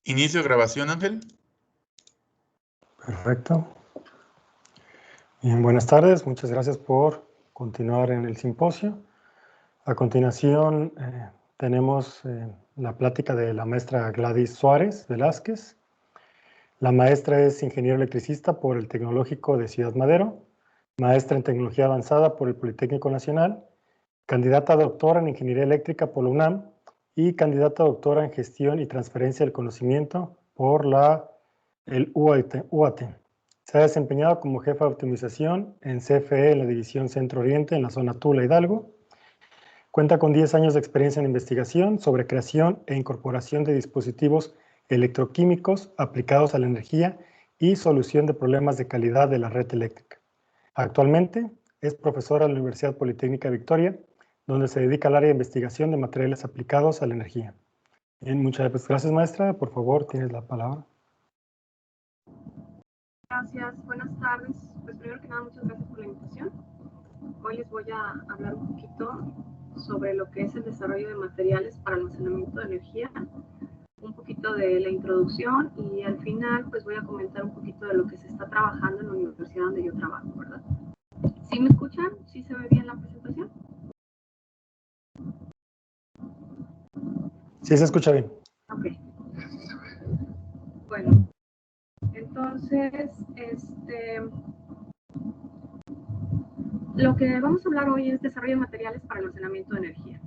Inicio grabación, Ángel. Perfecto. Bien, buenas tardes. Muchas gracias por continuar en el simposio. A continuación tenemos la plática de la maestra Gladys Suárez Velázquez. La maestra es ingeniero electricista por el Tecnológico de Ciudad Madero, maestra en tecnología avanzada por el Politécnico Nacional, candidata a doctora en ingeniería eléctrica por la UNAM y candidata a doctora en gestión y transferencia del conocimiento por el UAT. Se ha desempeñado como jefa de optimización en CFE en la división Centro Oriente en la zona Tula Hidalgo. Cuenta con 10 años de experiencia en investigación sobre creación e incorporación de dispositivos electroquímicos aplicados a la energía y solución de problemas de calidad de la red eléctrica. Actualmente es profesora en la Universidad Politécnica de Victoria, donde se dedica al área de investigación de materiales aplicados a la energía. Bien, muchas gracias, maestra. Por favor, tienes la palabra. Gracias, buenas tardes. Pues primero que nada, muchas gracias por la invitación. Hoy les voy a hablar un poquito sobre lo que es el desarrollo de materiales para almacenamiento de energía, un poquito de la introducción y al final pues voy a comentar un poquito de lo que se está trabajando en la universidad donde yo trabajo, ¿verdad? ¿Sí me escuchan? ¿Sí se ve bien la presentación? Sí, se escucha bien. Ok. Bueno, entonces, lo que vamos a hablar hoy es desarrollo de materiales para almacenamiento de energía.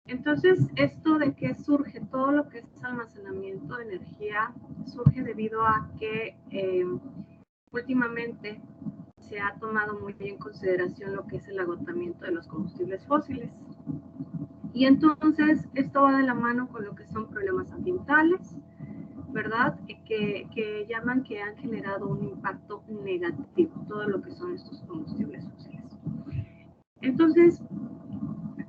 Entonces, esto de que surge todo lo que es almacenamiento de energía, surge debido a que últimamente se ha tomado muy en consideración lo que es el agotamiento de los combustibles fósiles. Y entonces, esto va de la mano con lo que son problemas ambientales, ¿verdad? Que llaman que han generado un impacto negativo, todo lo que son estos combustibles fósiles. Entonces,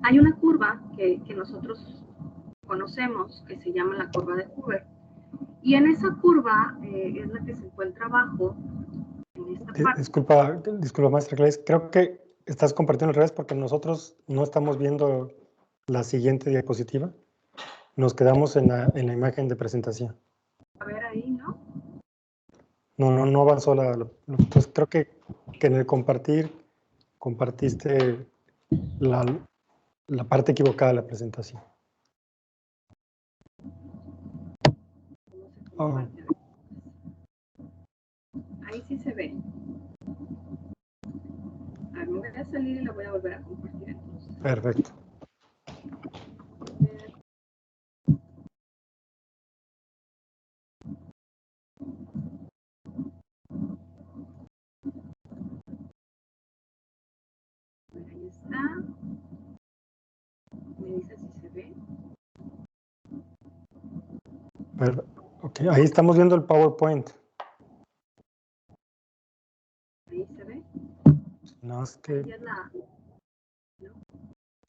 hay una curva que nosotros conocemos que se llama la curva de Hoover. Y en esa curva es la que se encuentra abajo. En esta parte. Disculpa, maestra Gladys. Creo que estás compartiendo al revés porque nosotros no estamos viendo la siguiente diapositiva. Nos quedamos en la imagen de presentación. A ver ahí, ¿no? No avanzó entonces creo que en el compartiste la parte equivocada de la presentación. Oh. Ahí sí se ve. A ver, me voy a salir y la voy a volver a compartir entonces. Perfecto. Ahí está. Me dice si se ve. Ok, ahí estamos viendo el PowerPoint. Ahí se ve. Nada más que, ¿no?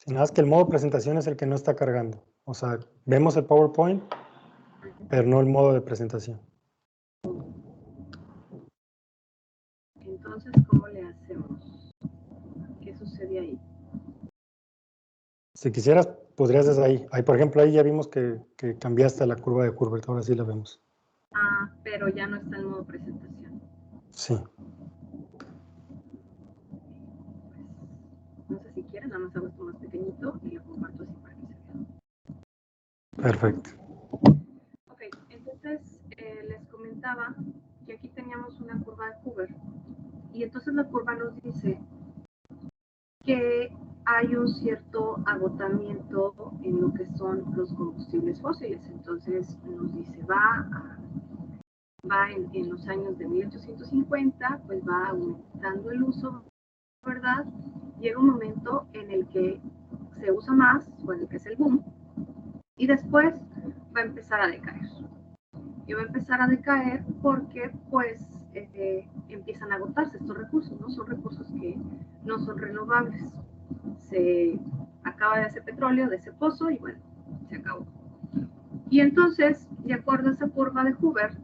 nada más que el modo presentación es el que no está cargando. O sea, vemos el PowerPoint, pero no el modo de presentación. Entonces, ¿cómo le hacemos? ¿Qué sucede ahí? Si quisieras, podrías desde ahí. Por ejemplo, ahí ya vimos que cambiaste la curva de Hoover, ahora sí la vemos. Ah, pero ya no está en modo presentación. Sí. Pues, no sé si quieren, nada más hago esto más pequeñito y lo comparto así para que se vea. Perfecto. Ok, entonces les comentaba que aquí teníamos una curva de Hoover y entonces la curva nos dice que hay un cierto agotamiento en lo que son los combustibles fósiles. Entonces nos dice, va en los años de 1850, pues va aumentando el uso, ¿verdad? Llega un momento en el que se usa más, bueno, que es el boom, y después va a empezar a decaer. Y va a empezar a decaer porque, pues, empiezan a agotarse estos recursos, ¿no? Son recursos que no son renovables. Se acaba de ese petróleo, de ese pozo, y bueno, se acabó. Y entonces, de acuerdo a esa curva de Hoover,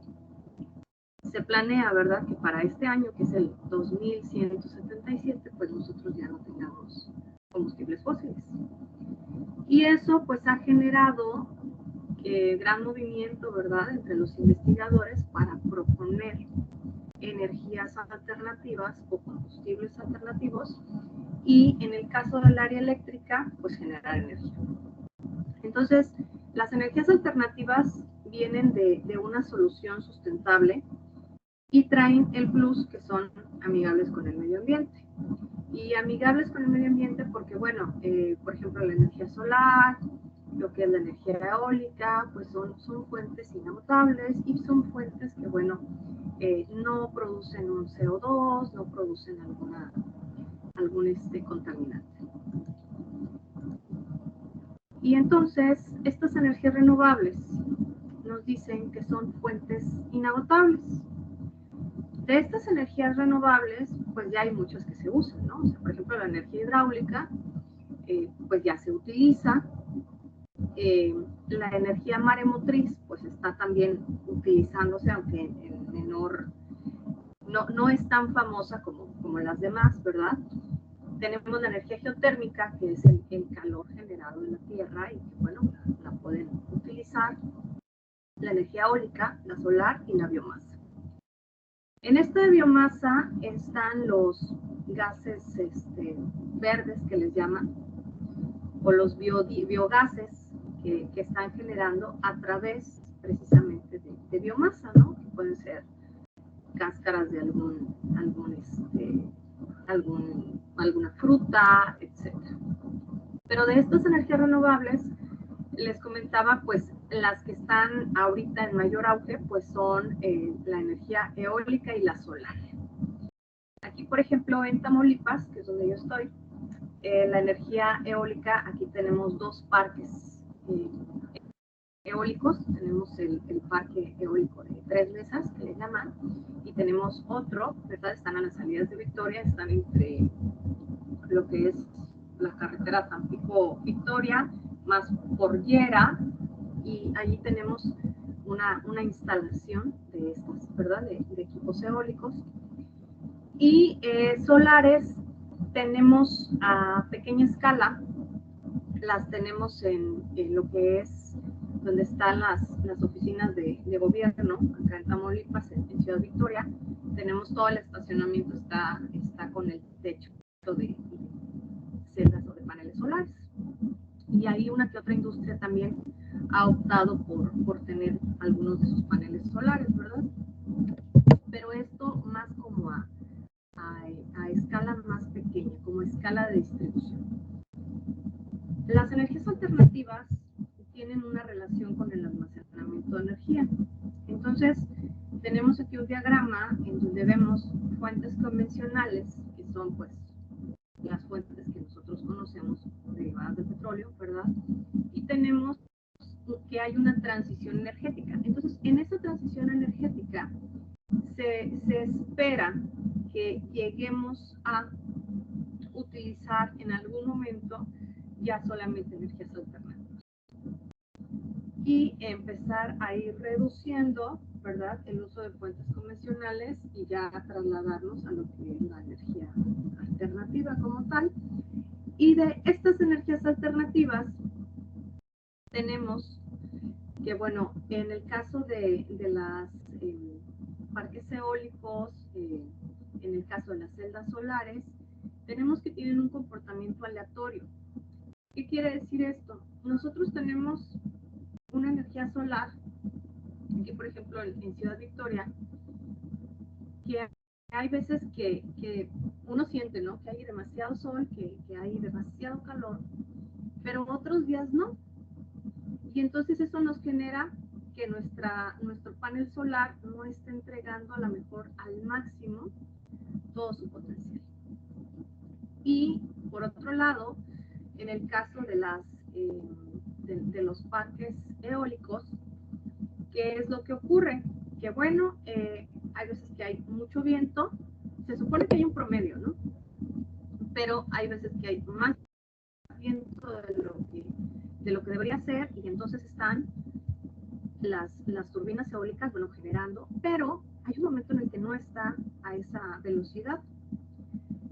se planea, ¿verdad?, que para este año, que es el 2177, pues nosotros ya no tengamos combustibles fósiles. Y eso, pues, ha generado gran movimiento, ¿verdad?, entre los investigadores para proponer energías alternativas o combustibles alternativos, y en el caso del área eléctrica, pues generar energía. Entonces, las energías alternativas vienen de una solución sustentable y traen el plus que son amigables con el medio ambiente. Y amigables con el medio ambiente porque, bueno, por ejemplo, la energía solar, lo que es la energía eólica, pues son fuentes inagotables y son fuentes que, bueno, no producen un CO2, no producen algún contaminante. Y entonces, estas energías renovables nos dicen que son fuentes inagotables. De estas energías renovables, pues ya hay muchas que se usan, ¿no? O sea, por ejemplo, la energía hidráulica, pues ya se utiliza. La energía maremotriz, pues está también utilizándose, aunque en menor, no es tan famosa como las demás, ¿verdad? Tenemos la energía geotérmica, que es el calor generado en la tierra y que, bueno, la pueden utilizar. La energía eólica, la solar y la biomasa. En esta biomasa están los gases verdes que les llaman, o los biogases que están generando a través precisamente de biomasa, ¿no? Que pueden ser cáscaras de alguna fruta, etc. Pero de estas energías renovables, les comentaba, pues las que están ahorita en mayor auge, pues son la energía eólica y la solar. Aquí, por ejemplo, en Tamaulipas, que es donde yo estoy, la energía eólica, aquí tenemos dos parques eólicos. Tenemos el parque eólico de Tres Mesas, que le llaman, y tenemos otro, ¿verdad? Están a las salidas de Victoria, están entre lo que es la carretera Tampico-Victoria, más por Llera, y allí tenemos una instalación de estas, ¿verdad? De equipos eólicos. Y solares tenemos a pequeña escala, las tenemos en lo que es donde están las oficinas de gobierno, acá en Tamaulipas, en Ciudad Victoria. Tenemos todo el estacionamiento, está con el techo de celdas o de paneles solares. Y hay una que otra industria también ha optado por tener algunos de sus paneles solares, ¿verdad? Pero esto más como a escala más pequeña, como escala de distribución. Las energías alternativas tienen una relación con el almacenamiento de energía. Entonces, tenemos aquí un diagrama en donde vemos fuentes convencionales, que son pues las fuentes que nosotros conocemos derivadas del petróleo, ¿verdad? Y tenemos que hay una transición energética. Entonces, en esa transición energética se espera que lleguemos a utilizar en algún momento ya solamente energías alternativas y empezar a ir reduciendo, ¿verdad?, el uso de fuentes convencionales y ya trasladarnos a lo que es la energía alternativa como tal. Y de estas energías alternativas tenemos que, bueno, en el caso de las parques eólicos, en el caso de las celdas solares, tenemos que tienen un comportamiento aleatorio. ¿Qué quiere decir esto? Nosotros tenemos una energía solar, que por ejemplo en Ciudad Victoria, que hay veces que uno siente, ¿no?, que hay demasiado sol, que hay demasiado calor, pero otros días no. Y entonces eso nos genera que nuestro panel solar no esté entregando a lo mejor al máximo todo su potencial. Y por otro lado, en el caso de los parques eólicos, ¿qué es lo que ocurre? Que bueno, hay veces que hay mucho viento, se supone que hay un promedio, ¿no? Pero hay veces que hay más viento de lo que debería ser, y entonces están las turbinas eólicas, bueno, generando, pero hay un momento en el que no está a esa velocidad.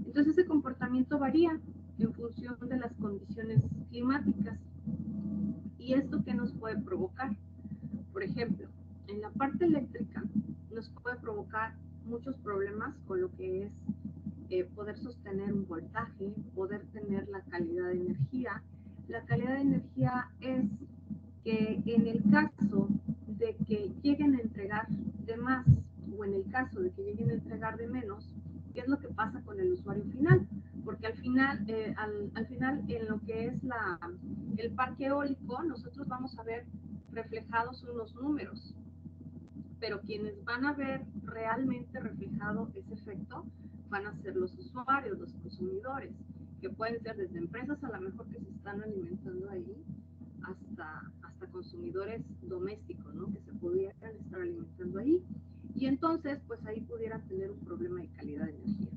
Entonces ese comportamiento varía en función de las condiciones climáticas. ¿Y esto qué nos puede provocar? Por ejemplo, en la parte eléctrica nos puede provocar muchos problemas con lo que es poder sostener un voltaje, poder tener la calidad de energía. La calidad de energía es que en el caso de que lleguen a entregar de más o en el caso de que lleguen a entregar de menos, ¿qué es lo que pasa con el usuario final? Porque al final en lo que es el parque eólico, nosotros vamos a ver reflejados unos números, pero quienes van a ver realmente reflejado ese efecto van a ser los usuarios, los consumidores, que pueden ser desde empresas a lo mejor que se están alimentando ahí, hasta consumidores domésticos, ¿no? Que se pudieran estar alimentando ahí. Y entonces, pues ahí pudieran tener un problema de calidad de energía.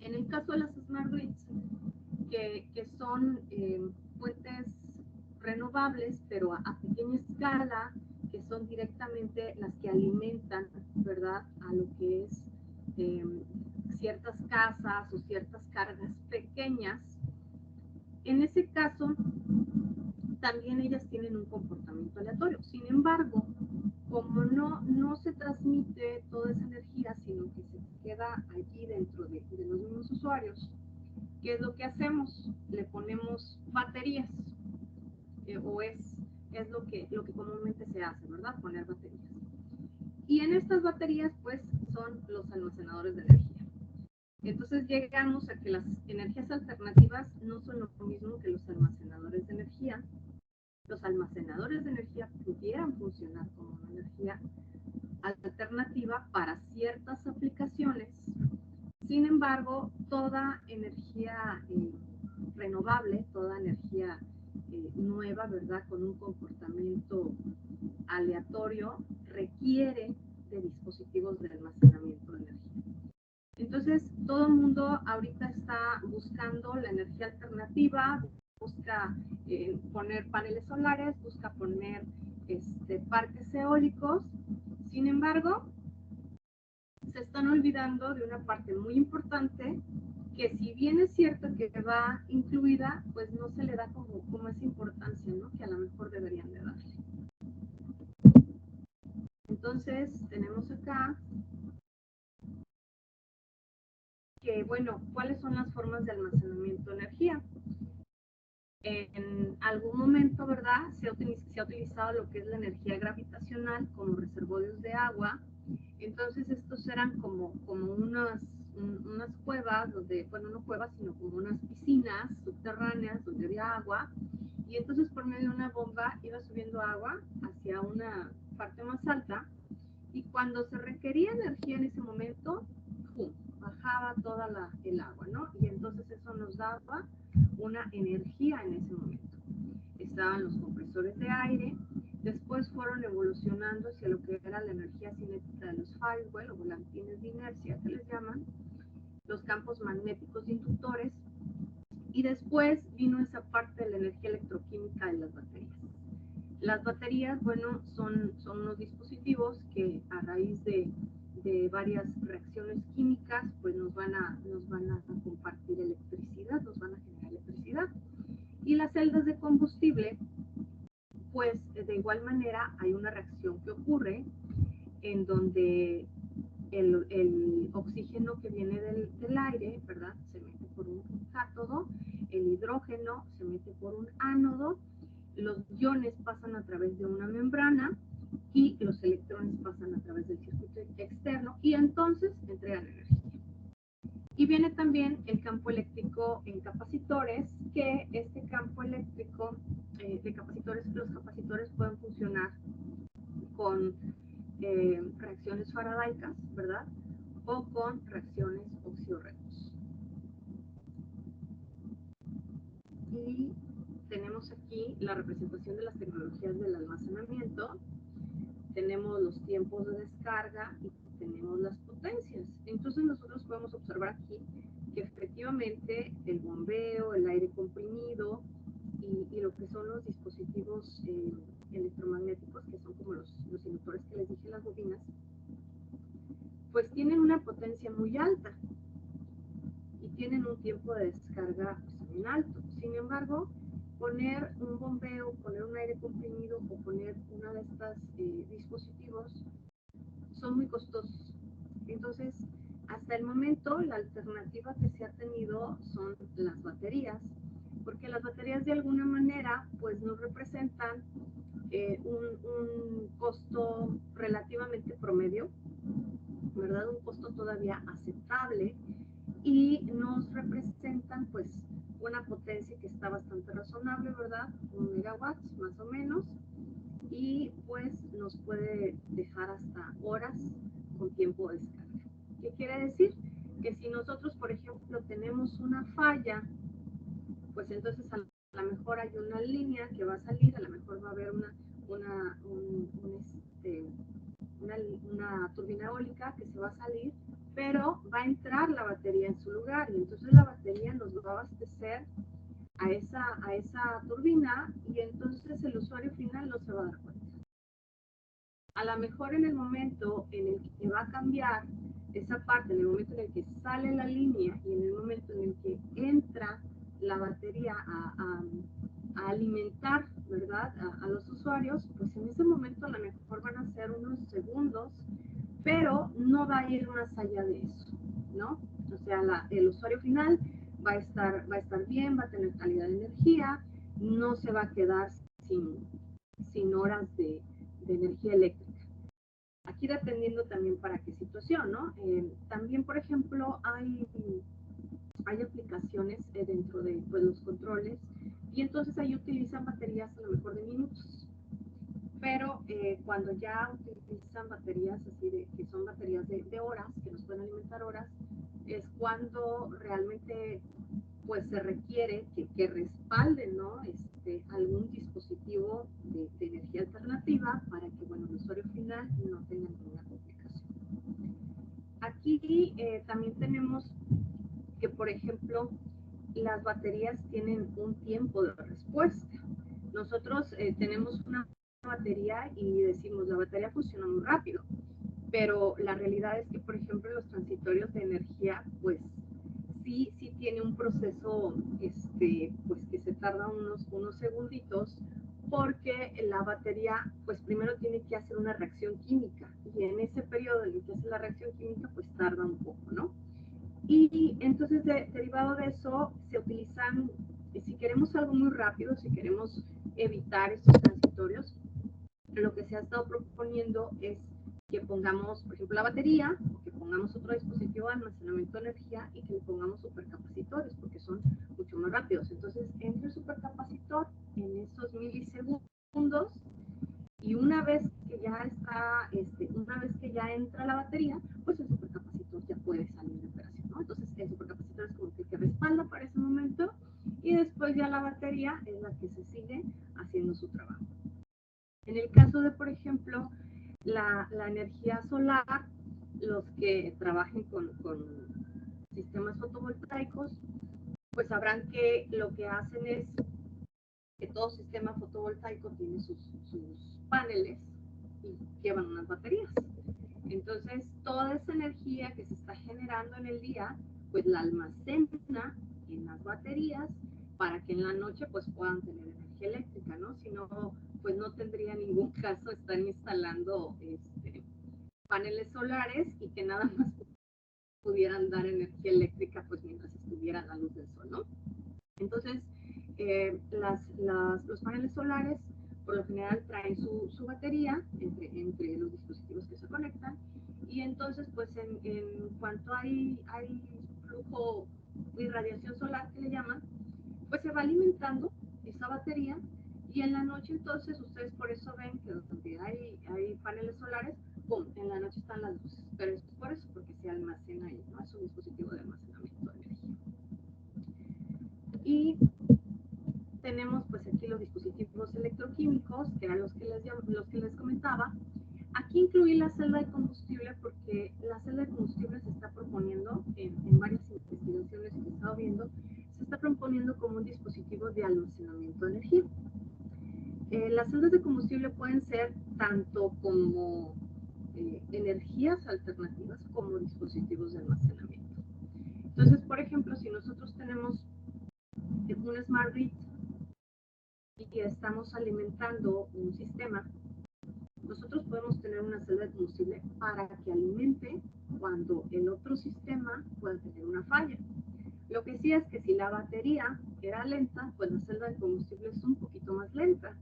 En el caso de las smart grids, que son fuentes renovables, pero a pequeña escala, que son directamente las que alimentan, ¿verdad?, a lo que es ciertas casas o ciertas cargas pequeñas. En ese caso, también ellas tienen un comportamiento aleatorio. Sin embargo, como no se transmite toda esa energía, sino que se queda allí dentro de los mismos usuarios, ¿qué es lo que hacemos? Le ponemos baterías, o es lo que comúnmente se hace, ¿verdad? Poner baterías. Y en estas baterías, pues, son los almacenadores de energía. Entonces llegamos a que las energías alternativas no son lo mismo que los almacenadores de energía. Los almacenadores de energía pudieran funcionar como una energía alternativa para ciertas aplicaciones. Sin embargo, toda energía renovable, toda energía nueva, ¿verdad?, con un comportamiento aleatorio, requiere de dispositivos de almacenamiento de energía. Entonces, todo el mundo ahorita está buscando la energía alternativa, busca poner paneles solares, busca poner parques eólicos. Sin embargo, se están olvidando de una parte muy importante, que si bien es cierto que va incluida, pues no se le da como esa importancia, ¿no?, que a lo mejor deberían de darle. Entonces, tenemos acá que, bueno, ¿cuáles son las formas de almacenamiento de energía? En algún momento, ¿verdad?, se ha utilizado lo que es la energía gravitacional como reservorios de agua. Entonces, estos eran como unas cuevas, bueno, no cuevas, sino como unas piscinas subterráneas donde había agua. Y entonces, por medio de una bomba, iba subiendo agua hacia una parte más alta. Y cuando se requería energía en ese momento, ¡pum!, bajaba toda el agua, ¿no? Y entonces eso nos daba una energía en ese momento. Estaban los compresores de aire, después fueron evolucionando hacia lo que era la energía cinética de los Firewall o volantines de inercia, que les llaman, los campos magnéticos inductores, y después vino esa parte de la energía electroquímica de las baterías. Las baterías, bueno, son unos dispositivos que a raíz de varias reacciones químicas, pues nos van a compartir electricidad, nos van a generar electricidad. Y las celdas de combustible, pues de igual manera hay una reacción que ocurre en donde el oxígeno que viene del aire, ¿verdad?, se mete por un cátodo, el hidrógeno se mete por un ánodo, los iones pasan a través de una membrana y los electrones pasan a través del circuito externo y entonces entregan energía. Y viene también el campo eléctrico en capacitores, que este campo eléctrico de capacitores, los capacitores pueden funcionar con reacciones faradaicas, ¿verdad?, o con reacciones oxio-redox. Y tenemos aquí la representación de las tecnologías del almacenamiento, tenemos los tiempos de descarga y tenemos las potencias. Entonces nosotros podemos observar aquí que efectivamente el bombeo, el aire comprimido y lo que son los dispositivos electromagnéticos, que son como los inductores que les dije, las bobinas, pues tienen una potencia muy alta y tienen un tiempo de descarga pues, muy alto. Sin embargo, poner un bombeo, poner comprimido o poner una de estas dispositivos son muy costosos. Entonces, hasta el momento, la alternativa que se ha tenido son las baterías, porque las baterías de alguna manera pues nos representan un costo relativamente promedio, ¿verdad? Un costo todavía aceptable y nos representan pues una potencia que está bastante razonable, ¿verdad? 1 megawatts más o menos, y pues nos puede dejar hasta horas con tiempo de descarga. ¿Qué quiere decir? Que si nosotros, por ejemplo, tenemos una falla, pues entonces a lo mejor hay una línea que va a salir, a lo mejor va a haber una turbina eólica que se va a salir, pero va a entrar la batería en su lugar y entonces la batería nos va a abastecer a esa turbina y entonces el usuario final no se va a dar cuenta. A lo mejor en el momento en el que va a cambiar esa parte, en el momento en el que sale la línea y en el momento en el que entra la batería a alimentar, ¿verdad?, a los usuarios, pues en ese momento a lo mejor van a ser unos segundos, pero no va a ir más allá de eso, ¿no? O sea, el usuario final va a estar bien, va a tener calidad de energía, no se va a quedar sin horas de energía eléctrica. Aquí dependiendo también para qué situación, ¿no? También, por ejemplo, hay aplicaciones dentro de pues, los controles y entonces ahí utilizan baterías a lo mejor de minutos. Pero cuando ya utilizan baterías así que son baterías de horas, que nos pueden alimentar horas, es cuando realmente pues se requiere que respalden, ¿no? Algún dispositivo de energía alternativa para que, bueno, el usuario final no tenga ninguna complicación. Aquí también tenemos que, por ejemplo, las baterías tienen un tiempo de respuesta. Nosotros tenemos una batería y decimos, la batería funciona muy rápido, pero la realidad es que, por ejemplo, los transitorios de energía, pues, sí tiene un proceso, pues, que se tarda unos segunditos, porque la batería, pues, primero tiene que hacer una reacción química, y en ese periodo en el que hace la reacción química, pues, tarda un poco, ¿no? Y entonces, derivado de eso, se utilizan, si queremos algo muy rápido, si queremos evitar estos transitorios, lo que se ha estado proponiendo es que pongamos, por ejemplo, la batería, o que pongamos otro dispositivo de almacenamiento de energía y que le pongamos supercapacitores, porque son mucho más rápidos. Entonces, entra el supercapacitor en esos milisegundos y una vez que ya está, una vez que ya entra la batería, pues el supercapacitor ya puede salir de operación, ¿no? Entonces, el supercapacitor es como que respalda para ese momento y después ya la batería es la que se sigue haciendo su trabajo. En el caso de, por ejemplo, la energía solar, los que trabajen con sistemas fotovoltaicos, pues sabrán que lo que hacen es que todo sistema fotovoltaico tiene sus paneles y llevan unas baterías. Entonces, toda esa energía que se está generando en el día, pues la almacena en las baterías para que en la noche pues puedan tener energía eléctrica, ¿no? Si no, pues no tendría ningún caso estar instalando paneles solares y que nada más pudieran dar energía eléctrica pues mientras estuviera la luz del sol, ¿no? Entonces, los paneles solares por lo general traen su batería entre los dispositivos que se conectan y entonces pues en cuanto hay flujo de radiación solar que le llaman, pues se va alimentando esa batería y en la noche entonces ustedes por eso ven que donde hay paneles solares, ¡pum!, en la noche están las luces, pero es por eso, porque se almacena ahí, ¿no? Es un dispositivo de almacenamiento de energía. Y tenemos pues aquí los dispositivos electroquímicos, que eran los que les comentaba. Aquí incluí la celda de combustible porque la celda de combustible se está proponiendo en varias investigaciones que he estado viendo, se está proponiendo como un dispositivo de almacenamiento de energía. Las celdas de combustible pueden ser tanto como energías alternativas como dispositivos de almacenamiento. Entonces, por ejemplo, si nosotros tenemos un Smart Grid y estamos alimentando un sistema, nosotros podemos tener una celda de combustible para que alimente cuando el otro sistema pueda tener una falla. Lo que sí es que si la batería era lenta, pues la celda de combustible es un poquito más lenta.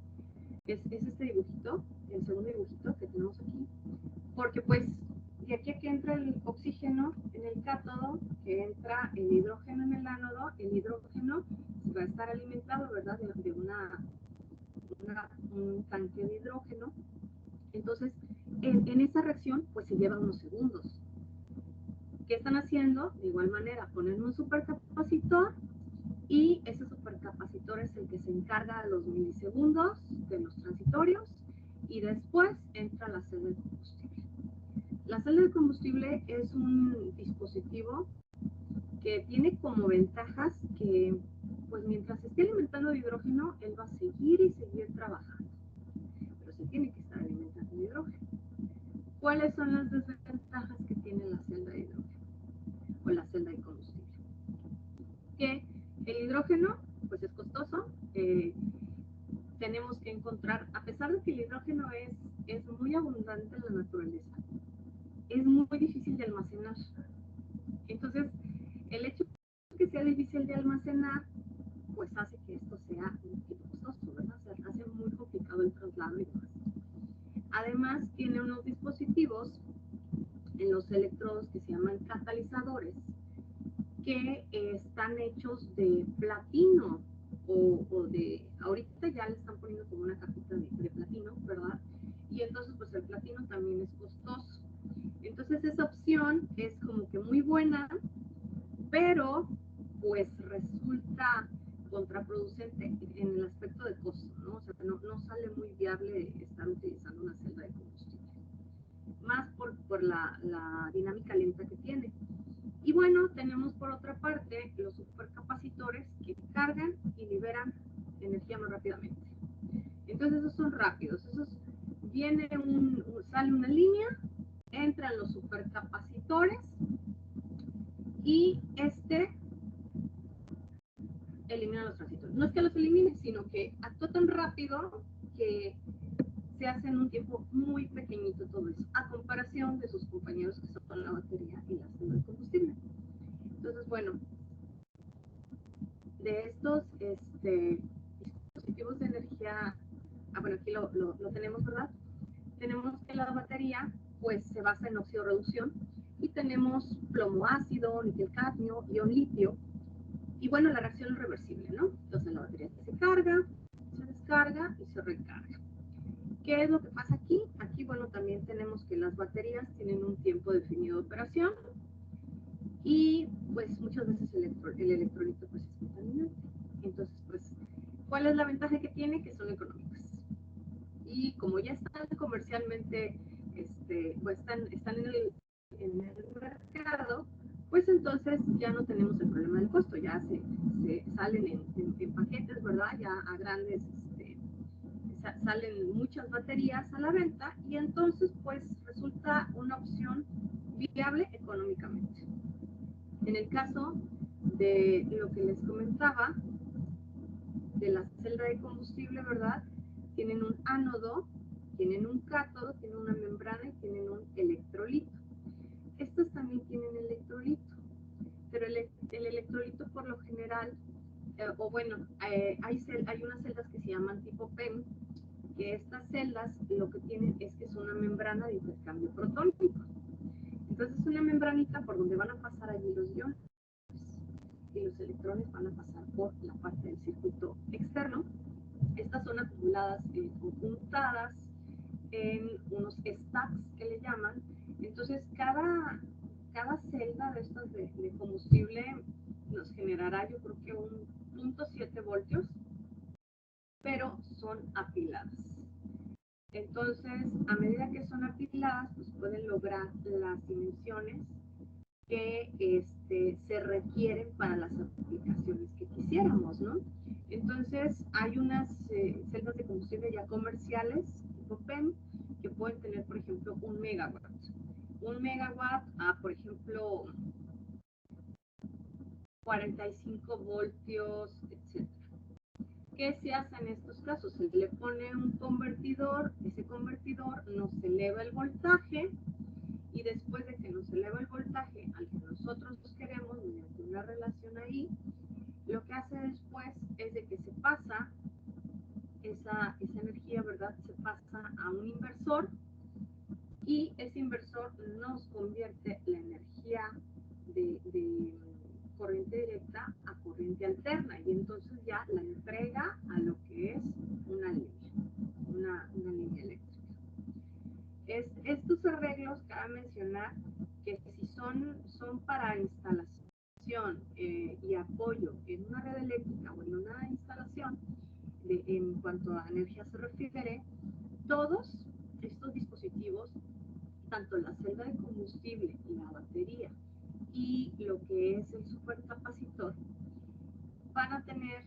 Es este dibujito, el segundo dibujito que tenemos aquí, porque pues de aquí a que entra el oxígeno en el cátodo, que entra el hidrógeno en el ánodo, el hidrógeno se va a estar alimentado, ¿verdad?, de un tanque de hidrógeno. Entonces, en esa reacción, pues se lleva unos segundos. ¿Qué están haciendo? De igual manera, ponen un supercapacitor y ese supercapacitor es el que se encarga de los milisegundos de los transitorios y después entra la celda de combustible. La celda de combustible es un dispositivo que tiene como ventajas que, pues mientras esté alimentando de hidrógeno, él va a seguir y seguir trabajando, pero se tiene que estar alimentando de hidrógeno. ¿Cuáles son las desventajas que tiene la celda de hidrógeno o la celda de combustible? Que el hidrógeno, pues es costoso, tenemos que encontrar, a pesar de que el hidrógeno es muy abundante en la naturaleza, es muy difícil de almacenar. Entonces, el hecho de que sea difícil de almacenar, pues hace que esto sea un poquito costoso, ¿verdad? O sea, hace muy complicado el traslado y demás. Además, tiene unos dispositivos en los electrodos que se llaman catalizadores, que están hechos de platino o de, ahorita ya le están poniendo como una capita de platino, ¿verdad? Y entonces pues el platino también es costoso. Entonces esa opción es como que muy buena, pero pues resulta contraproducente en el aspecto de costo, ¿no? O sea, no sale muy viable estar utilizando una celda de combustible, más por la dinámica lenta que tiene. Y bueno, tenemos por otra parte los supercapacitores que cargan y liberan energía más rápidamente. Entonces esos son rápidos, sale una línea, entran los supercapacitores y elimina los transitores. No es que los elimine, sino que actúa tan rápido que se hace en un tiempo muy pequeñito todo eso, a comparación de sus compañeros que son la batería y la celda de combustible. Entonces, bueno, de estos dispositivos de energía, bueno, aquí lo tenemos, ¿verdad? Tenemos que la batería pues se basa en óxido reducción y tenemos plomo ácido, níquel cadmio, ion litio, y bueno, la reacción es reversible, ¿no? Entonces la batería se carga, se descarga y se recarga. ¿Qué es lo que pasa aquí? Aquí, bueno, también tenemos que las baterías tienen un tiempo definido de operación y pues muchas veces el electrolito pues es contaminante. Entonces, pues, ¿cuál es la ventaja que tiene? Que son económicas. Y como ya están comercialmente, pues están en el mercado, pues entonces ya no tenemos el problema del costo, ya se salen en paquetes, ¿verdad? Ya a grandes, salen muchas baterías a la venta y entonces pues resulta una opción viable económicamente. En el caso de lo que les comentaba, de la celda de combustible, ¿verdad? Tienen un ánodo, tienen un cátodo, tienen una membrana y tienen un electrolito. Estos también tienen electrolito, pero el electrolito por lo general, hay unas celdas que se llaman tipo PEM, que estas celdas lo que tienen es que es una membrana de intercambio protónico. Entonces es una membranita por donde van a pasar allí los iones y los electrones van a pasar por la parte del circuito externo. Estas son acumuladas o juntadas en unos stacks que le llaman. Entonces cada celda de estas de combustible nos generará yo creo que un 0.7 voltios, pero son apiladas. Entonces, a medida que son apiladas, pues pueden lograr las dimensiones que se requieren para las aplicaciones que quisiéramos, ¿no? Entonces, hay unas celdas de combustible ya comerciales, tipo PEM, que pueden tener, por ejemplo, 1 megawatt. 1 megawatt a, por ejemplo, 45 voltios, etc. ¿Qué se hace en estos casos? Se le pone un convertidor, ese convertidor nos eleva el voltaje y después de que nos eleva el voltaje al que nosotros queremos, mediante una relación ahí, lo que hace después es de que se pasa esa energía, ¿verdad? Se pasa a un inversor y ese inversor nos convierte la energía de corriente directa a corriente alterna y entonces ya la entrega a lo que es una línea eléctrica. Estos arreglos, cabe mencionar que si son para instalación y apoyo en una red eléctrica o en una instalación, en cuanto a energía se refiere, todos estos dispositivos, tanto la celda de combustible, la batería y lo que es el supercapacitor, van a tener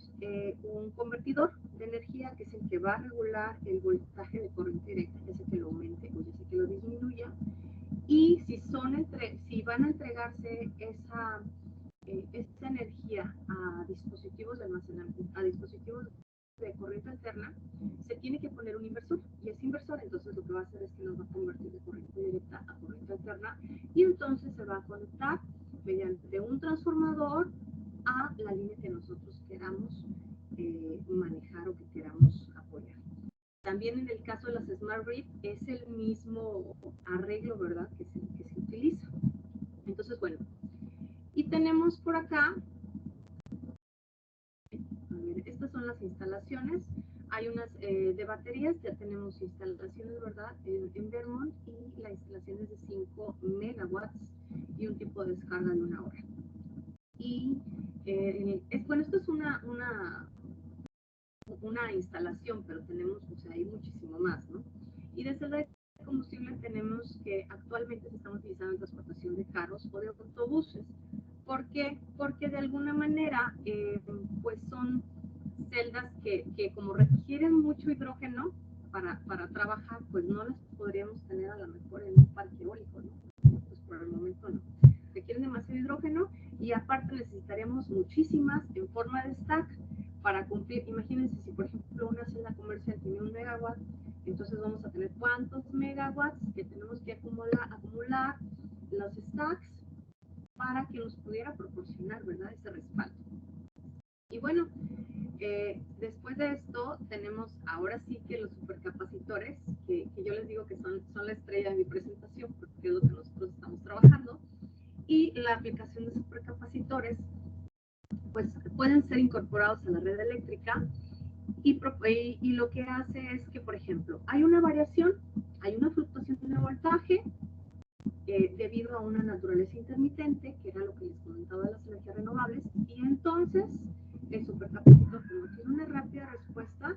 un convertidor de energía que es el que va a regular el voltaje de corriente directa, ya sea que lo aumente o ya sea que lo disminuya. Y si van a entregarse esa energía a dispositivos de almacenamiento, a dispositivos de corriente alterna, se tiene que poner un inversor. Y ese inversor entonces lo que va a hacer es que nos va a convertir de corriente directa a corriente alterna y entonces se va a conectar mediante un transformador a la línea que nosotros queramos manejar o que queramos apoyar. También en el caso de las Smart Grid es el mismo arreglo, ¿verdad?, que se utiliza. Entonces, bueno, y tenemos por acá, a ver, estas son las instalaciones. Hay unas de baterías, ya tenemos instalaciones, ¿verdad?, en Vermont, y la instalación es de 5 megawatts y un tipo de descarga en 1 hora. Y bueno, esto es una instalación, pero tenemos, o sea, hay muchísimo más, ¿no? Y desde la combustible tenemos que actualmente se están utilizando en transportación de carros o de autobuses. ¿Por qué? Porque de alguna manera, pues son celdas que como requieren mucho hidrógeno para trabajar, pues no las podríamos tener a lo mejor en un parque eólico, ¿no? Pues por el momento no. Requieren demasiado hidrógeno y aparte necesitaríamos muchísimas en forma de stack para cumplir. Imagínense si por ejemplo una celda comercial tiene 1 megawatt, entonces vamos a tener cuántos megawatts que tenemos que acumular los stacks para que nos pudiera proporcionar, ¿verdad?, ese respaldo. Y bueno, después de esto tenemos ahora sí que los supercapacitores, que yo les digo que son la estrella de mi presentación porque es lo que nosotros estamos trabajando. Y la aplicación de supercapacitores pues pueden ser incorporados a la red eléctrica y lo que hace es que, por ejemplo, hay una variación, hay una fluctuación de voltaje debido a una naturaleza intermitente, que era lo que les comentaba de las energías renovables, y entonces el supercapacitor, como tiene una rápida respuesta,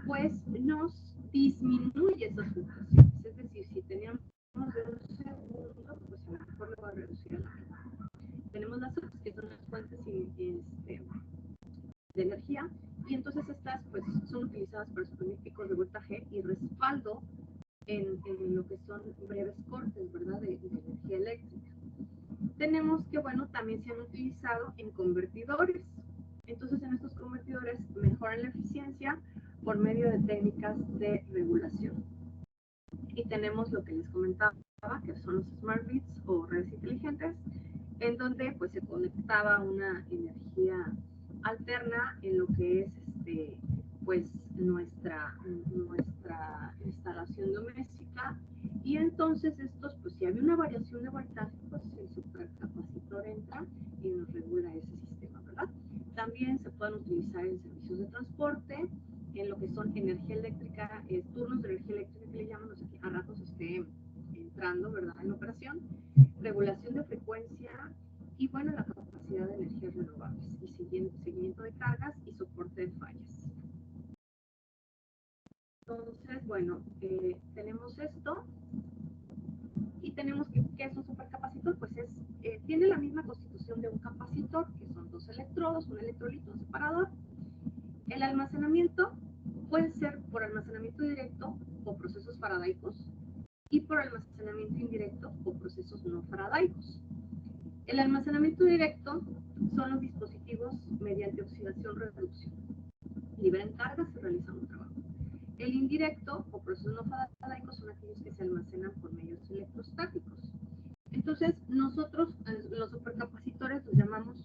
pues nos disminuye esas fluctuaciones. Es decir, si teníamos de 1 segundo, pues a lo mejor lo va a reducir a la mitad. Tenemos las otras que son las fuentes de energía, y entonces estas pues son utilizadas para suprimir picos de voltaje y respaldo en lo que son breves cortes, ¿verdad?, de energía eléctrica. Tenemos que, bueno, también se han utilizado en convertidores. Entonces, en estos convertidores mejoran la eficiencia por medio de técnicas de regulación. Y tenemos lo que les comentaba, que son los Smart Grids o redes inteligentes, en donde pues se conectaba una energía alterna en lo que es pues nuestra instalación doméstica, y entonces estos, pues si había una variación de voltaje, pues el supercapacitor entra y nos regula ese sistema, ¿verdad? También se pueden utilizar en servicios de transporte, en lo que son energía eléctrica, turnos de energía eléctrica que le llaman, o sea, que a ratos esté entrando, ¿verdad?, en operación, regulación de frecuencia y, bueno, la capacidad de energías renovables y seguimiento de cargas y soporte de fallas. Entonces, bueno, tenemos esto y tenemos ¿qué es un supercapacitor? Pues tiene la misma constitución de un capacitor, que son 2 electrodos, un electrolito, un separador. El almacenamiento puede ser por almacenamiento directo o procesos faradaicos, y por almacenamiento indirecto o procesos no faradaicos. El almacenamiento directo son los dispositivos mediante oxidación-reducción. liberan cargas y realizan un trabajo. El indirecto o procesos no fotolaicos son aquellos que se almacenan por medios electrostáticos. Entonces, nosotros, los supercapacitores, los llamamos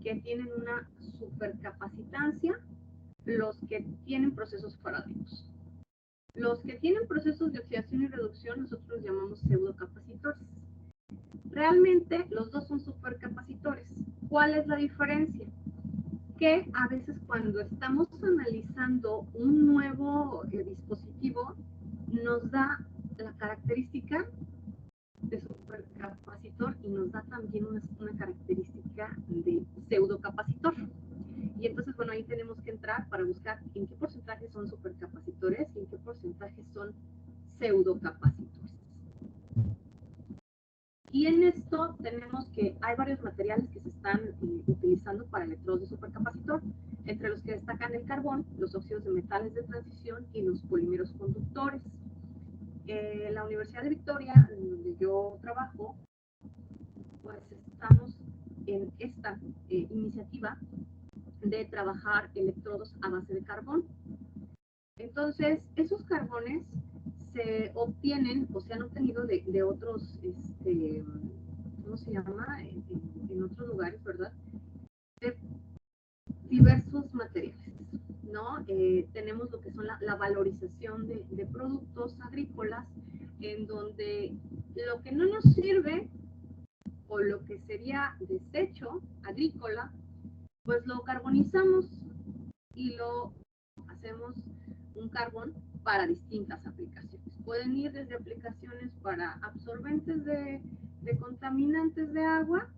que tienen una supercapacitancia, los que tienen procesos faráldicos. Los que tienen procesos de oxidación y reducción, nosotros los llamamos pseudocapacitores. Realmente, los dos son supercapacitores. ¿Cuál es la diferencia? Que a veces cuando estamos analizando un nuevo dispositivo, nos da la característica de supercapacitor y nos da también una característica de pseudocapacitor. Y entonces, bueno, ahí tenemos que entrar para buscar en qué porcentaje son supercapacitores y en qué porcentaje son pseudocapacitores. Y en esto tenemos que hay varios materiales que se están utilizando para electrodos de supercapacitor, entre los que destacan el carbón, los óxidos de metales de transición y los polímeros conductores. La Universidad de Victoria, en donde yo trabajo, pues estamos en esta iniciativa de trabajar electrodos a base de carbón. Entonces, esos carbones se obtienen o se han obtenido de otros, ¿cómo se llama? En otros lugares, ¿verdad? De diversos materiales, ¿no? Tenemos lo que son la valorización de productos agrícolas, en donde lo que no nos sirve o lo que sería desecho agrícola, pues lo carbonizamos y lo hacemos un carbón para distintas aplicaciones. Pueden ir desde aplicaciones para absorbentes de contaminantes de agua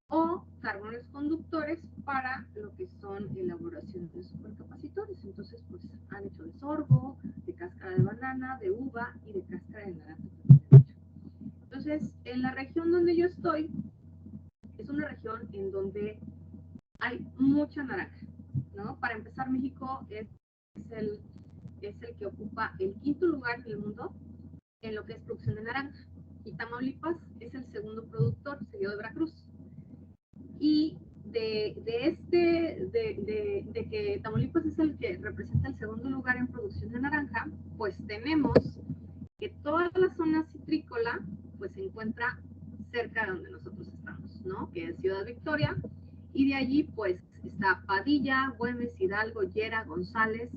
o carbones conductores para lo que son elaboraciones de supercapacitores. Entonces, pues han hecho de sorgo, de cáscara de banana, de uva y de cáscara de naranja. Entonces, en la región donde yo estoy, es una región en donde hay mucha naranja, ¿no? Para empezar, México es el que ocupa el quinto lugar en el mundo en lo que es producción de naranja. Y Tamaulipas es el segundo productor, seguido de Veracruz. Y de que Tamaulipas es el que representa el segundo lugar en producción de naranja, pues tenemos que toda la zona citrícola pues se encuentra cerca de donde nosotros estamos, ¿no? Que es Ciudad Victoria, y de allí pues está Padilla, Güemes, Hidalgo, Llera, González,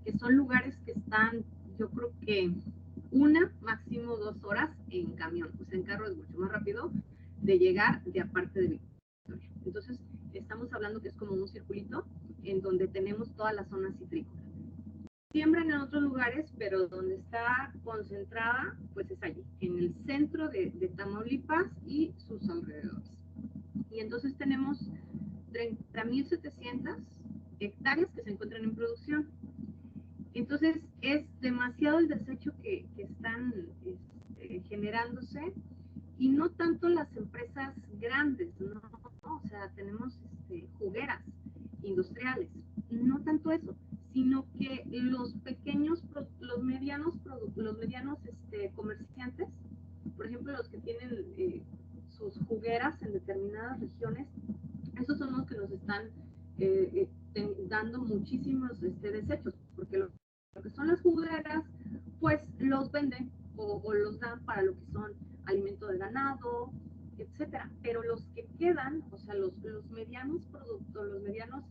que son lugares que están, yo creo que máximo 2 horas en camión, pues en carro es mucho más rápido de llegar de aparte de Victoria. Entonces, estamos hablando que es como un circulito en donde tenemos toda la zona citrícola. Siembran en otros lugares, pero donde está concentrada, pues es allí, en el centro de Tamaulipas y sus alrededores. Y entonces tenemos 30.700 hectáreas que se encuentran en producción. Entonces, es demasiado el desecho que están generándose, y no tanto las empresas grandes, ¿no? O sea, tenemos jugueras industriales, no tanto eso, sino que los pequeños, los medianos comerciantes, por ejemplo, los que tienen sus jugueras en determinadas regiones, esos son los que nos están dando muchísimos desechos, porque lo que son las jugueras, pues los venden o los dan para lo que son alimento de ganado, etcétera. Pero los que quedan, o sea, los medianos productos, los medianos,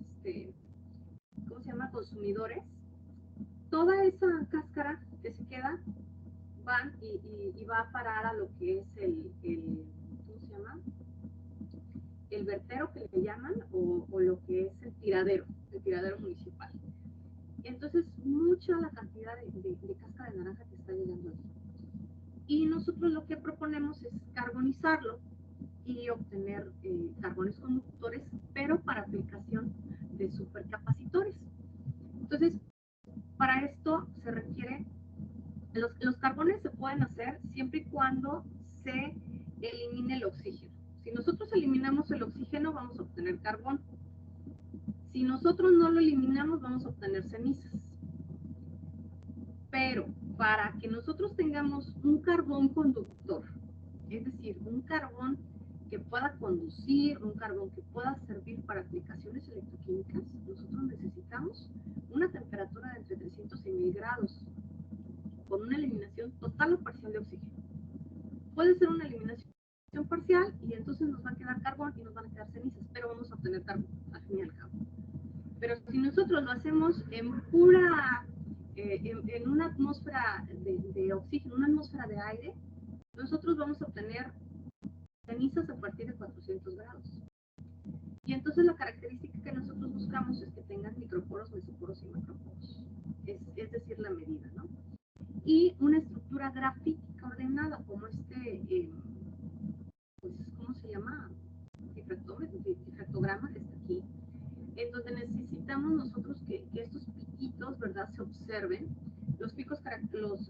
¿cómo se llama? Consumidores, toda esa cáscara que se queda van y va a parar a lo que es ¿cómo se llama? El vertero que le llaman, o lo que es el tiradero municipal. Entonces, mucha la cantidad de cáscara de naranja que está llegando aquí. Y nosotros lo que proponemos es carbonizarlo y obtener carbones conductores, pero para aplicación de supercapacitores. Entonces, para esto se requiere, los carbones se pueden hacer siempre y cuando se elimine el oxígeno. Si nosotros eliminamos el oxígeno, vamos a obtener carbón. Si nosotros no lo eliminamos, vamos a obtener cenizas. Pero para que nosotros tengamos un carbón conductor, es decir, un carbón que pueda conducir, un carbón que pueda servir para aplicaciones electroquímicas, nosotros necesitamos una temperatura de entre 300 y 1000 grados, con una eliminación total o parcial de oxígeno. Puede ser una eliminación parcial y entonces nos va a quedar carbón y nos van a quedar cenizas, pero vamos a obtener carbón al fin y al cabo. Pero si nosotros lo hacemos en pura, en una atmósfera de oxígeno, una atmósfera de aire, nosotros vamos a obtener cenizas a partir de 400 grados. Y entonces la característica que nosotros buscamos es que tengan microporos, mesoporos y macroporos. Es decir, la medida, ¿no? Y una estructura grafítica ordenada, como pues, ¿cómo se llama? Difractograma que está aquí, en donde necesitamos nosotros que estos piquitos, ¿verdad?, se observen. Los picos,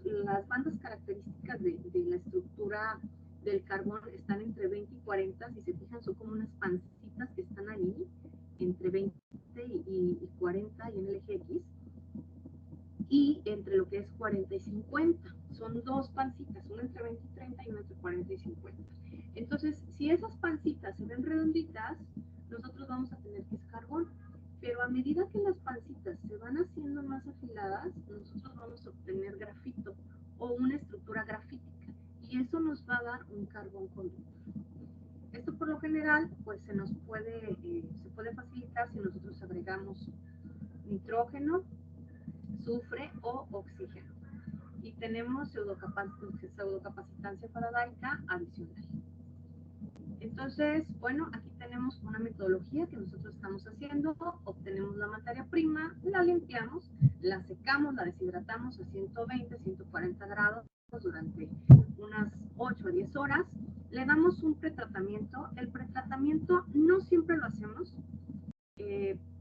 las bandas características de la estructura del carbón están entre 20 y 40, si se fijan son como unas pancitas que están ahí, entre 20 y 40 y en el eje X, y entre lo que es 40 y 50, son dos pancitas, una entre 20 y 30 y una entre 40 y 50. Entonces, si esas pancitas se ven redonditas, nosotros vamos a tener que es carbón. Pero a medida que las pancitas se van haciendo más afiladas, nosotros vamos a obtener grafito o una estructura grafítica. Y eso nos va a dar un carbón conductor. Esto por lo general, pues se puede facilitar si nosotros agregamos nitrógeno, azufre o oxígeno. Y tenemos pseudocapacitancia faradaica adicional. Entonces, bueno, aquí tenemos una metodología que nosotros estamos haciendo, obtenemos la materia prima, la limpiamos, la secamos, la deshidratamos a 120, 140 grados durante unas 8 a 10 horas, le damos un pretratamiento. El pretratamiento no siempre lo hacemos,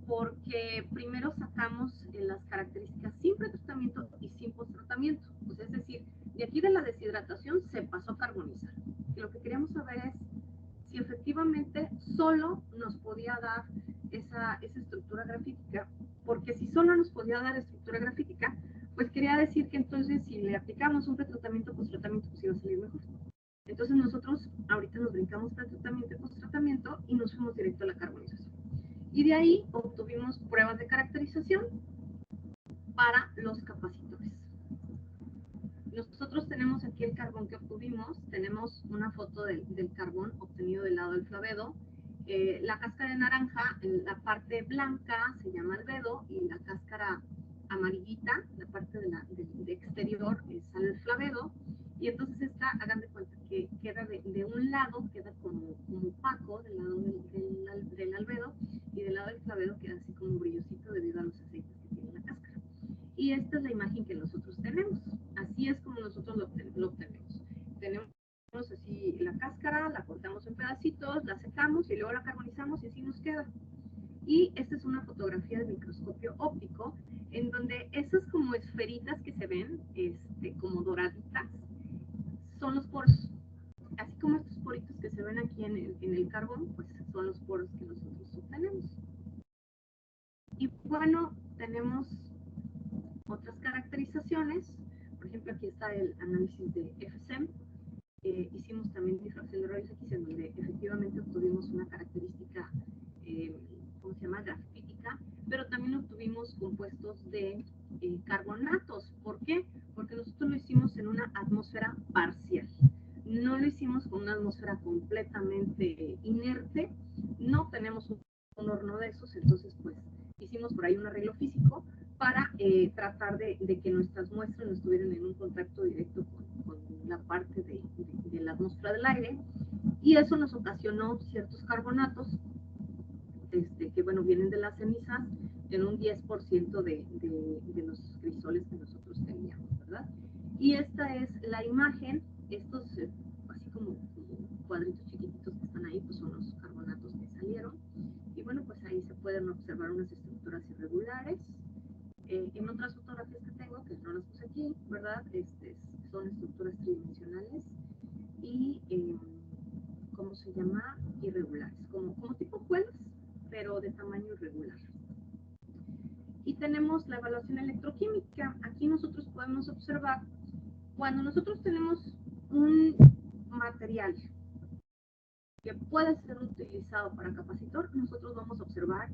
porque primero sacamos las características sin pretratamiento y sin posttratamiento. Pues es decir, de aquí de la deshidratación se pasó a carbonizar. Y lo que queríamos saber es si efectivamente solo nos podía dar esa estructura grafítica, porque si solo nos podía dar estructura grafítica, pues quería decir que entonces si le aplicamos un pretratamiento, posttratamiento, pues iba a salir mejor. Entonces nosotros ahorita nos brincamos pretratamiento y posttratamiento y nos fuimos directo a la carbonización. Y de ahí obtuvimos pruebas de caracterización para los capacitores. Nosotros tenemos aquí el carbón que obtuvimos, tenemos una foto del carbón obtenido del lado del flavedo. La cáscara de naranja, la parte blanca se llama albedo y la cáscara amarillita, la parte de exterior es el flavedo. Y entonces esta, hagan de cuenta que queda de un lado, queda como opaco del lado del albedo, y del lado del flavedo queda así como brillosito debido a los aceites que tiene la cáscara. Y esta es la imagen que nosotros tenemos. Así es como nosotros lo obtenemos. Tenemos así la cáscara, la cortamos en pedacitos, la secamos y luego la carbonizamos y así nos queda. Y esta es una fotografía de microscopio óptico en donde esas como esferitas que se ven, como doraditas, son los poros. Así como estos poritos que se ven aquí en el carbón, pues son los poros que nosotros obtenemos. Y bueno, tenemos otras caracterizaciones. Por ejemplo, aquí está el análisis de FSEM. Hicimos también difracción de rayos X, en donde efectivamente obtuvimos una característica, ¿cómo se llama?, grafítica, pero también obtuvimos compuestos de carbonatos. ¿Por qué? Porque nosotros lo hicimos en una atmósfera parcial. No lo hicimos con una atmósfera completamente inerte. No tenemos un horno de esos, entonces pues hicimos por ahí un arreglo físico para tratar de que nuestras muestras no estuvieran en un contacto directo con la parte de la atmósfera del aire, y eso nos ocasionó ciertos carbonatos que bueno, vienen de las cenizas en un 10% de los crisoles que nosotros teníamos, ¿verdad? Y esta es la imagen. Estos así como cuadritos chiquititos que están ahí, pues son los carbonatos que salieron, y bueno, pues ahí se pueden observar unas estructuras irregulares. En otras fotografías que tengo, que no las puse aquí, ¿verdad? Son estructuras tridimensionales y, ¿cómo se llama?, irregulares, como tipo cuerdas, pero de tamaño irregular. Y tenemos la evaluación electroquímica. Aquí nosotros podemos observar cuando nosotros tenemos un material que puede ser utilizado para capacitor, nosotros vamos a observar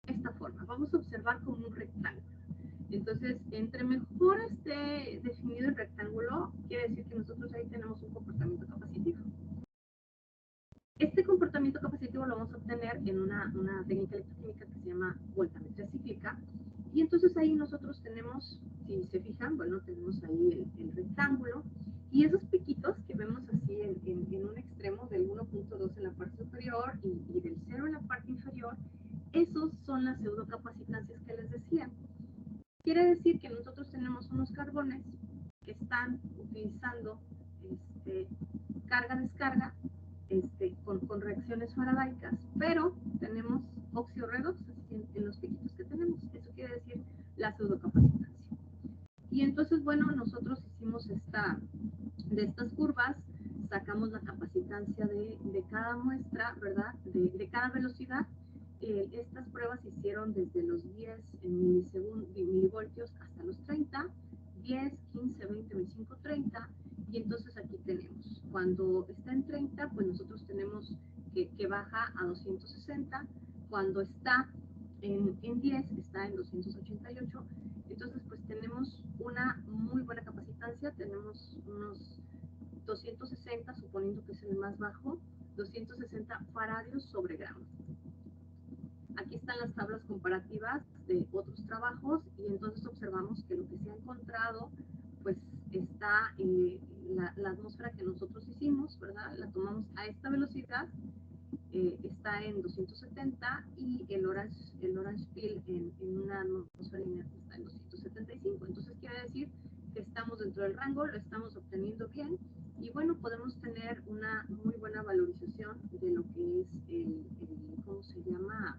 esta forma. Vamos a observar como un rectángulo. Entonces, entre mejor esté definido el rectángulo, quiere decir que nosotros ahí tenemos un comportamiento capacitivo. Este comportamiento capacitivo lo vamos a obtener en una técnica electroquímica que se llama voltametría cíclica. Y entonces ahí nosotros tenemos, si se fijan, bueno, tenemos ahí el rectángulo. Y esos piquitos que vemos así en un extremo del 1.2 en la parte superior y del 0 en la parte inferior, esos son las pseudocapacitancias que les decía. Quiere decir que nosotros tenemos unos carbones que están utilizando carga-descarga con reacciones faradaicas, pero tenemos óxido redox en los piquitos que tenemos. Eso quiere decir la pseudocapacitancia. Y entonces, bueno, nosotros hicimos de estas curvas, sacamos la capacitancia de cada muestra, ¿verdad? De cada velocidad. Estas pruebas se hicieron desde los 10 milivoltios hasta los 30, 10, 15, 20, 25, 30. Y entonces aquí tenemos, cuando está en 30, pues nosotros tenemos que baja a 260. Cuando está en 10, está en 288. Entonces, pues tenemos una muy buena capacitancia. Tenemos unos 260, suponiendo que es el más bajo, 260 faradios sobre gramos. Aquí están las tablas comparativas de otros trabajos y entonces observamos que lo que se ha encontrado, pues está la atmósfera que nosotros hicimos, ¿verdad? La tomamos a esta velocidad, está en 270 y el orange peel en una atmósfera inerte está en 275. Entonces quiere decir que estamos dentro del rango, lo estamos obteniendo bien y bueno, podemos tener una muy buena valorización de lo que es ¿cómo se llama?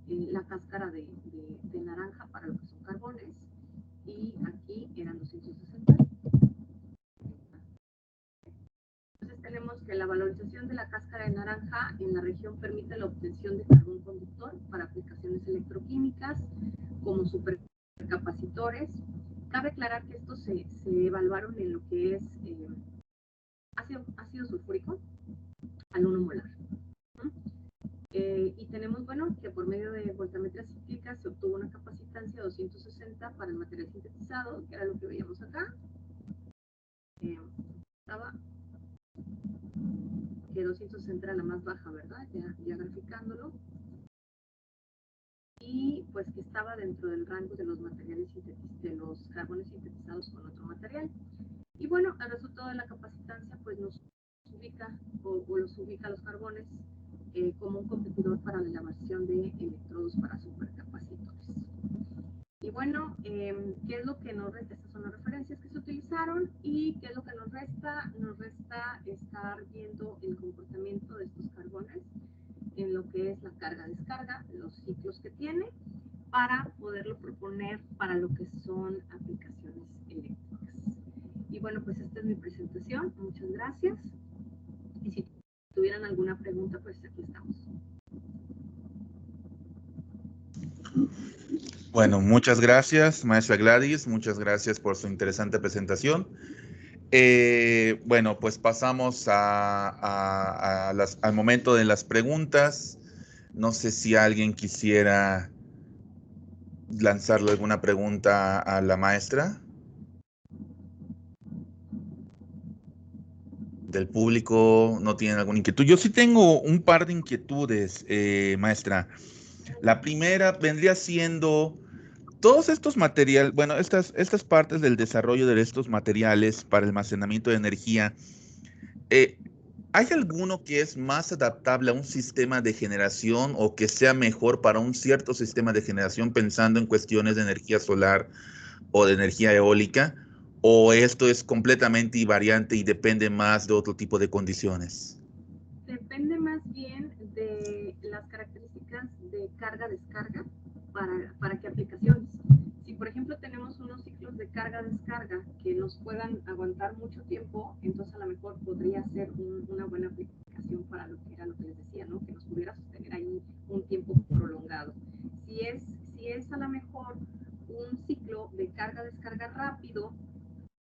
La cáscara de naranja para lo que son carbones y aquí eran 260. Entonces tenemos que la valorización de la cáscara de naranja en la región permite la obtención de carbón conductor para aplicaciones electroquímicas como supercapacitores. Cabe aclarar que estos se evaluaron en lo que es ácido sulfúrico al 1 molar. Y tenemos, bueno, que por medio de voltametría cíclica se obtuvo una capacitancia de 260 para el material sintetizado, que era lo que veíamos acá. Estaba que 260 era la más baja, ¿verdad? Ya graficándolo. Y pues que estaba dentro del rango de los materiales de los carbones sintetizados con otro material. Y bueno, el resultado de la capacitancia pues nos ubica o los ubica los carbones como un competidor para la elaboración de electrodos para supercapacitores. Y bueno, ¿qué es lo que nos resta? Estas son las referencias que se utilizaron y ¿qué es lo que nos resta? Nos resta estar viendo el comportamiento de estos carbones en lo que es la carga-descarga, los ciclos que tiene, para poderlo proponer para lo que son aplicaciones eléctricas. Y bueno, pues esta es mi presentación. Muchas gracias. Y si tuvieran alguna pregunta, pues aquí estamos. Bueno, muchas gracias, maestra Gladys. Muchas gracias por su interesante presentación. Bueno, pues pasamos al momento de las preguntas. No sé si alguien quisiera lanzarle alguna pregunta a la maestra. Del público no tienen alguna inquietud. Yo sí tengo un par de inquietudes, maestra. La primera vendría siendo todos estos materiales, bueno, estas partes del desarrollo de estos materiales para almacenamiento de energía. ¿Hay alguno que es más adaptable a un sistema de generación o que sea mejor para un cierto sistema de generación pensando en cuestiones de energía solar o de energía eólica? ¿O esto es completamente invariante y depende más de otro tipo de condiciones? Depende más bien de las características de carga-descarga para qué aplicaciones. Si por ejemplo tenemos unos ciclos de carga-descarga que nos puedan aguantar mucho tiempo, entonces a lo mejor podría ser una buena aplicación para lo que era lo que les decía, ¿no? Que nos pudiera sostener ahí un tiempo prolongado. Si es a lo mejor un ciclo de carga-descarga rápido,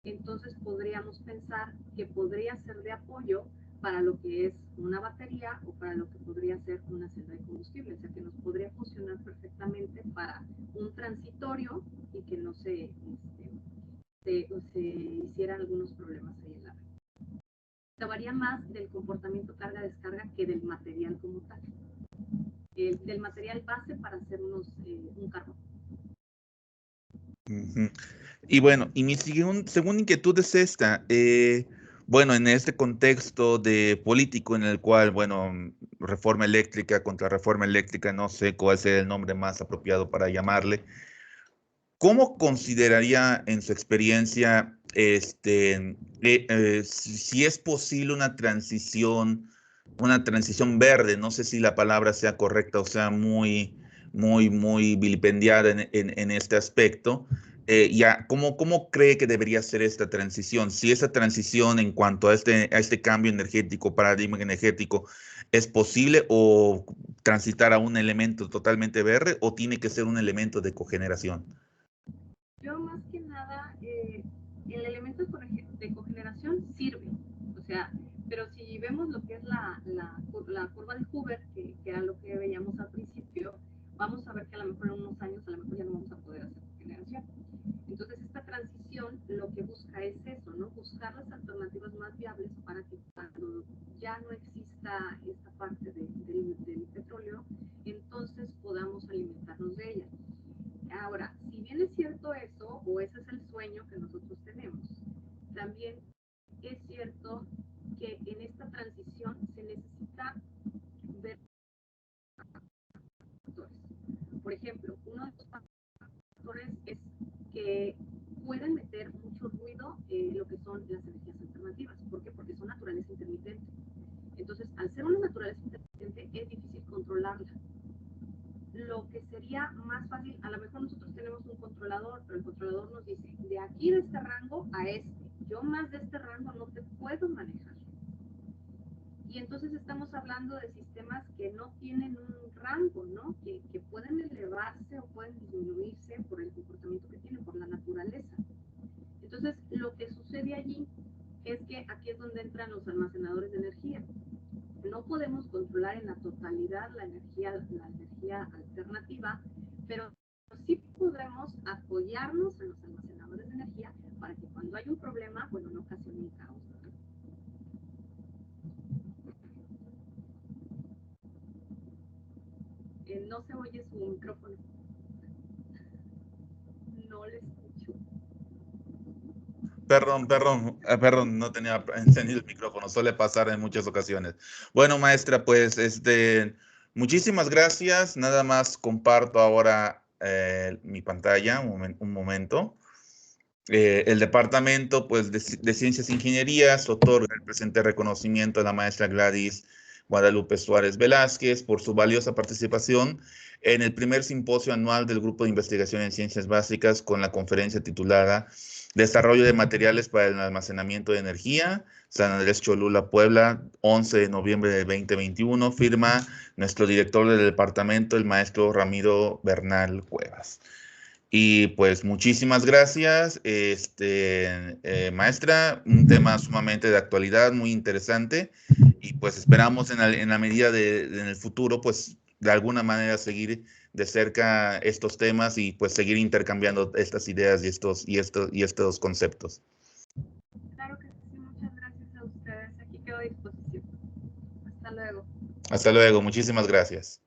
entonces podríamos pensar que podría ser de apoyo para lo que es una batería o para lo que podría ser una celda de combustible, o sea que nos podría funcionar perfectamente para un transitorio y que no se hicieran algunos problemas ahí en la red. Se varía más del comportamiento carga-descarga que del material como tal. Del material base para hacer un carro. Y bueno, y mi segunda inquietud es esta. Bueno, en este contexto de político en el cual, bueno, reforma eléctrica contra reforma eléctrica, no sé cuál sea el nombre más apropiado para llamarle. ¿Cómo consideraría en su experiencia si es posible una transición verde? No sé si la palabra sea correcta o sea muy vilipendiada en este aspecto. ¿Cómo cree que debería ser esta transición? Si esa transición en cuanto a este cambio energético, paradigma energético, ¿es posible o transitar a un elemento totalmente verde o tiene que ser un elemento de cogeneración? Yo más que nada, el elemento de cogeneración sirve, o sea, pero si vemos lo que es la curva de Hoover, que era lo que veíamos al principio, vamos a ver que a lo mejor en unos años a lo mejor ya no vamos a poder hacer cogeneración. Entonces esta transición lo que busca es eso, ¿no? Buscar las alternativas más viables para que cuando ya no exista esta parte del petróleo, entonces podamos alimentarnos de ella. Ahora, si bien es cierto eso, o ese es el sueño que nosotros tenemos, también es cierto que en esta transición se necesita ver factores. Por ejemplo, uno de los factores es que pueden meter mucho ruido lo que son las energías alternativas. ¿Por qué? Porque son naturaleza intermitente. Entonces, al ser una naturaleza intermitente, es difícil controlarla. Lo que sería más fácil, a lo mejor nosotros tenemos un controlador, pero el controlador nos dice, de aquí de este rango a este, yo más de este rango no te puedo manejar. Y entonces estamos hablando de sistemas que no tienen un rango, ¿no? Que pueden elevarse o pueden disminuirse por el comportamiento que tienen, por la naturaleza. Entonces, lo que sucede allí es que aquí es donde entran los almacenadores de energía. No podemos controlar en la totalidad la energía alternativa, pero sí podemos apoyarnos en los almacenadores de energía para que cuando hay un problema, bueno, no ocasione un caos. No se oye su micrófono. No le escucho. Perdón, no tenía encendido el micrófono, suele pasar en muchas ocasiones. Bueno, maestra, pues muchísimas gracias. Nada más comparto ahora mi pantalla, un momento. El departamento pues, de Ciencias e Ingenierías otorga el presente reconocimiento a la maestra Gladys Guadalupe Suárez Velázquez por su valiosa participación en el primer simposio anual del Grupo de Investigación en Ciencias Básicas con la conferencia titulada Desarrollo de materiales para el almacenamiento de energía, San Andrés Cholula, Puebla, 11 de noviembre de 2021, firma nuestro director del departamento, el maestro Ramiro Bernal Cuevas. Y pues muchísimas gracias, maestra, un tema sumamente de actualidad, muy interesante, y pues esperamos en la medida en el futuro, pues de alguna manera seguir de cerca estos temas y pues seguir intercambiando estas ideas y estos conceptos. Claro que sí, muchas gracias a ustedes. Aquí quedo a disposición. Hasta luego. Hasta luego, muchísimas gracias.